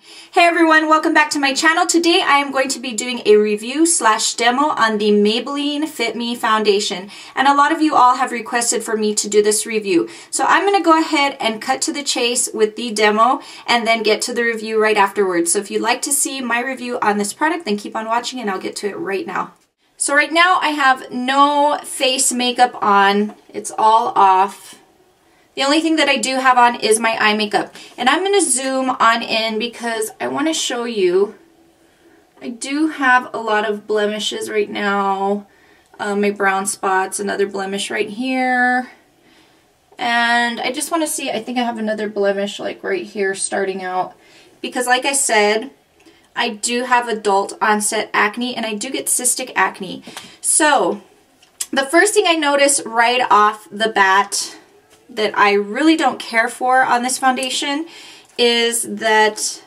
Hey everyone, welcome back to my channel. Today I am going to be doing a review / demo on the Maybelline Fit Me foundation. And a lot of you all have requested for me to do this review. So I'm going to go ahead and cut to the chase with the demo and then get to the review right afterwards. So if you'd like to see my review on this product, then keep on watching and I'll get to it right now. So right now I have no face makeup on. It's all off. The only thing that I do have on is my eye makeup. And I'm going to zoom on in because I want to show you. I do have a lot of blemishes right now. My brown spots, another blemish right here. And I just want to see, I think I have another blemish like right here starting out. Because like I said, I do have adult onset acne and I do get cystic acne. So the first thing I notice right off the bat that I really don't care for on this foundation is that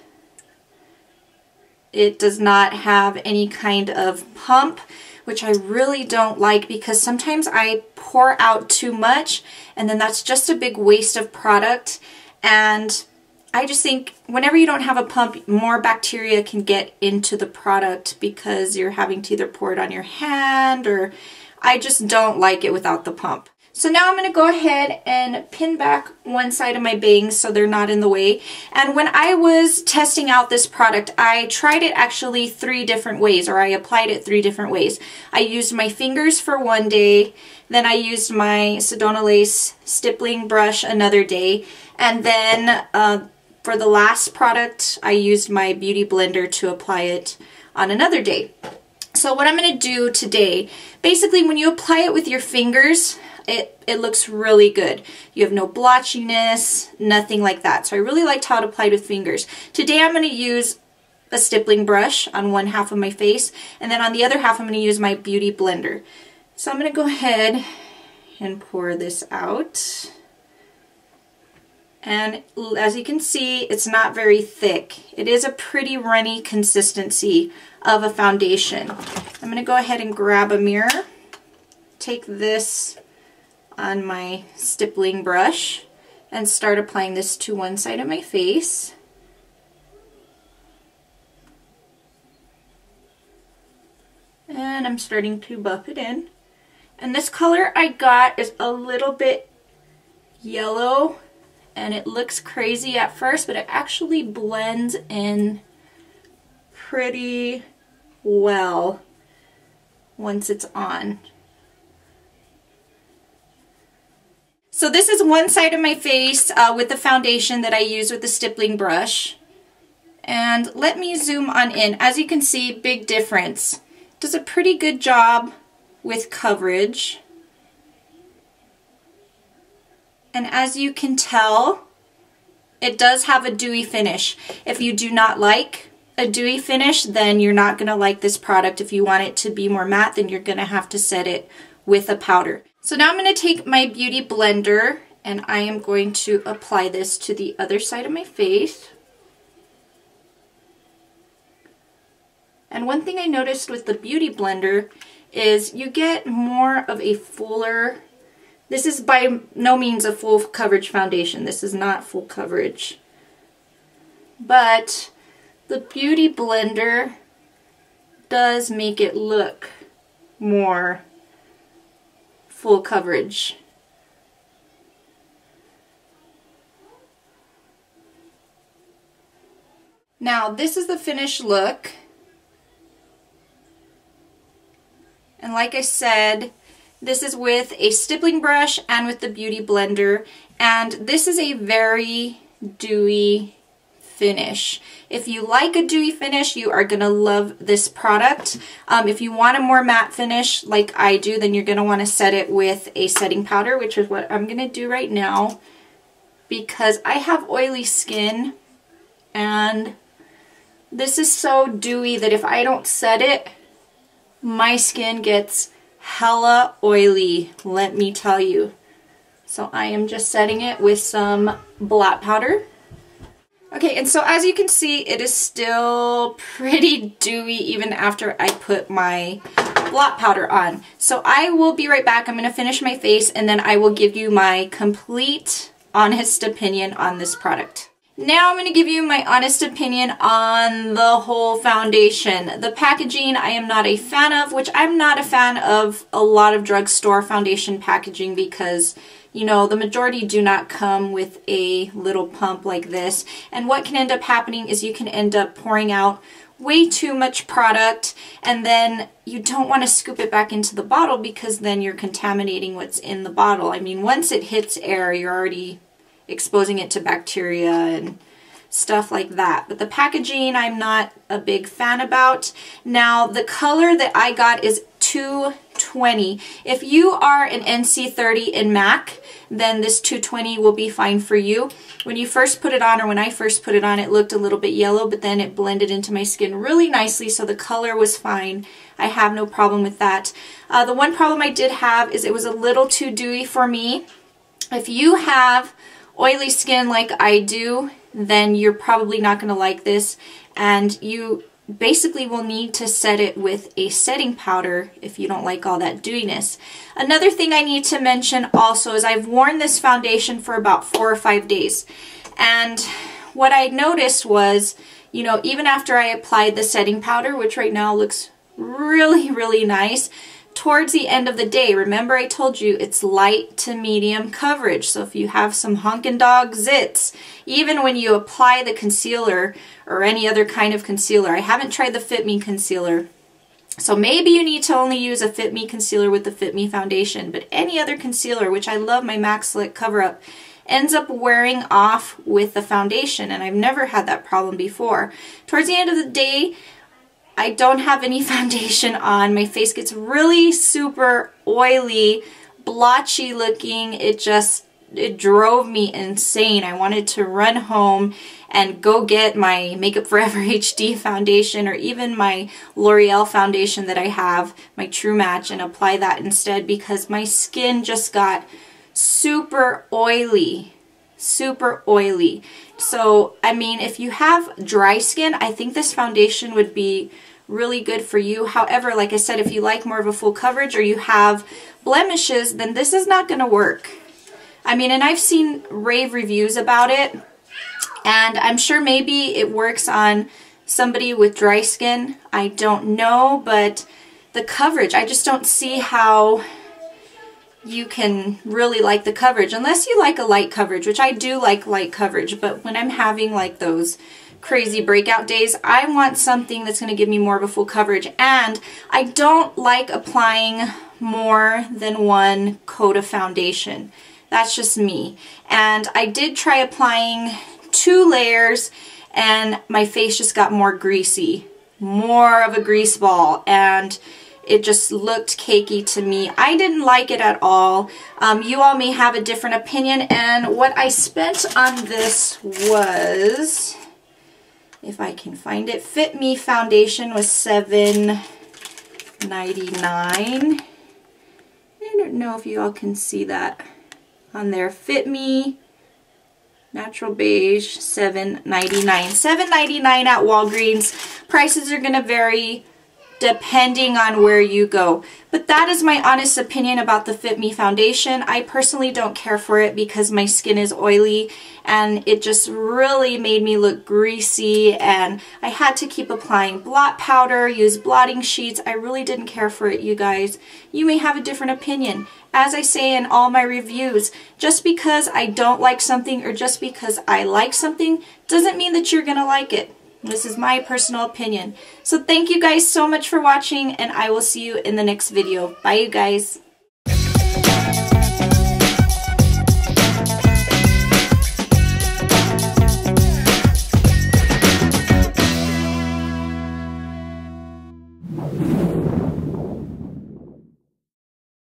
it does not have any kind of pump, which I really don't like because sometimes I pour out too much and then that's just a big waste of product. And I just think whenever you don't have a pump, more bacteria can get into the product because you're having to either pour it on your hand, or I just don't like it without the pump. So now I'm going to go ahead and pin back one side of my bangs so they're not in the way. And when I was testing out this product, I tried it actually 3 different ways, or I applied it 3 different ways. I used my fingers for one day, then I used my Sedona Lace stippling brush another day, and then for the last product, I used my beauty blender to apply it on another day. So what I'm going to do today, basically when you apply it with your fingers, it looks really good. You have no blotchiness, nothing like that. So I really liked how it applied with fingers. Today I'm going to use a stippling brush on one half of my face, and then on the other half I'm going to use my beauty blender. So I'm going to go ahead and pour this out. And as you can see, it's not very thick. It is a pretty runny consistency of a foundation. I'm going to go ahead and grab a mirror, take this on my stippling brush, and start applying this to one side of my face. And I'm starting to buff it in. And this color I got is a little bit yellow, and it looks crazy at first, but it actually blends in pretty well once it's on. So this is one side of my face with the foundation that I use with the stippling brush. And let me zoom on in. As you can see, big difference. Does a pretty good job with coverage. And as you can tell, it does have a dewy finish. If you do not like a dewy finish, then you're not going to like this product. If you want it to be more matte, then you're going to have to set it with a powder. So now I'm going to take my beauty blender and I am going to apply this to the other side of my face. And one thing I noticed with the beauty blender is you get more of a fuller. This is by no means a full coverage foundation. This is not full coverage. But the beauty blender does make it look more full coverage. Now this is the finished look. And like I said, this is with a stippling brush and with the beauty blender, and this is a very dewy finish. If you like a dewy finish, you are going to love this product. If you want a more matte finish like I do, then you're going to want to set it with a setting powder, which is what I'm going to do right now because I have oily skin and this is so dewy that if I don't set it, my skin gets hella oily, let me tell you. So I am just setting it with some blot powder. Okay, and so as you can see, it is still pretty dewy even after I put my blot powder on. So I will be right back. I'm going to finish my face and then I will give you my complete honest opinion on this product. Now I'm going to give you my honest opinion on the whole foundation. The packaging I am not a fan of, which I'm not a fan of a lot of drugstore foundation packaging because, you know, the majority do not come with a little pump like this. And what can end up happening is you can end up pouring out way too much product, and then you don't want to scoop it back into the bottle because then you're contaminating what's in the bottle. I mean, once it hits air, you're already exposing it to bacteria and stuff like that. But the packaging I'm not a big fan about. Now the color that I got is 220. If you are an NC30 in MAC, then this 220 will be fine for you. When you first put it on, or when I first put it on, it looked a little bit yellow, but then it blended into my skin really nicely, so the color was fine. I have no problem with that. The one problem I did have is it was a little too dewy for me. If you have oily skin like I do, then you're probably not going to like this, and you basically will need to set it with a setting powder if you don't like all that dewiness. Another thing I need to mention also is I've worn this foundation for about 4 or 5 days, and what I noticed was, you know, even after I applied the setting powder, which right now looks really nice, towards the end of the day, remember I told you it's light to medium coverage, so if you have some honkin' dog zits, even when you apply the concealer or any other kind of concealer, I haven't tried the Fit Me concealer, so maybe you need to only use a Fit Me concealer with the Fit Me foundation, but any other concealer, which I love my MAC Slick Cover Up, ends up wearing off with the foundation, and I've never had that problem before. Towards the end of the day, I don't have any foundation on. My face gets really super oily, blotchy looking. It drove me insane. I wanted to run home and go get my Makeup Forever HD foundation, or even my L'Oreal foundation that I have, my True Match, and apply that instead because my skin just got super oily. Super oily. So, I mean, if you have dry skin, I think this foundation would be really good for you. However, like I said, if you like more of a full coverage or you have blemishes, then this is not going to work. I mean, and I've seen rave reviews about it, and I'm sure maybe it works on somebody with dry skin. I don't know, but the coverage, I just don't see how you can really like the coverage unless you like a light coverage, which I do like light coverage, but when I'm having like those crazy breakout days, I want something that's going to give me more of a full coverage, and I don't like applying more than one coat of foundation. That's just me. And I did try applying 2 layers and my face just got more greasy, more of a grease ball, and it just looked cakey to me. I didn't like it at all. You all may have a different opinion, and what I spent on this was, if I can find it, Fit Me foundation was $7.99. I don't know if you all can see that on there. Fit Me Natural Beige, $7.99. $7.99 at Walgreens. Prices are going to vary depending on where you go. But that is my honest opinion about the Fit Me foundation. I personally don't care for it because my skin is oily and it just really made me look greasy, and I had to keep applying blot powder, use blotting sheets. I really didn't care for it, you guys. You may have a different opinion. As I say in all my reviews, just because I don't like something or just because I like something doesn't mean that you're gonna like it. This is my personal opinion. So thank you guys so much for watching, and I will see you in the next video. Bye, you guys.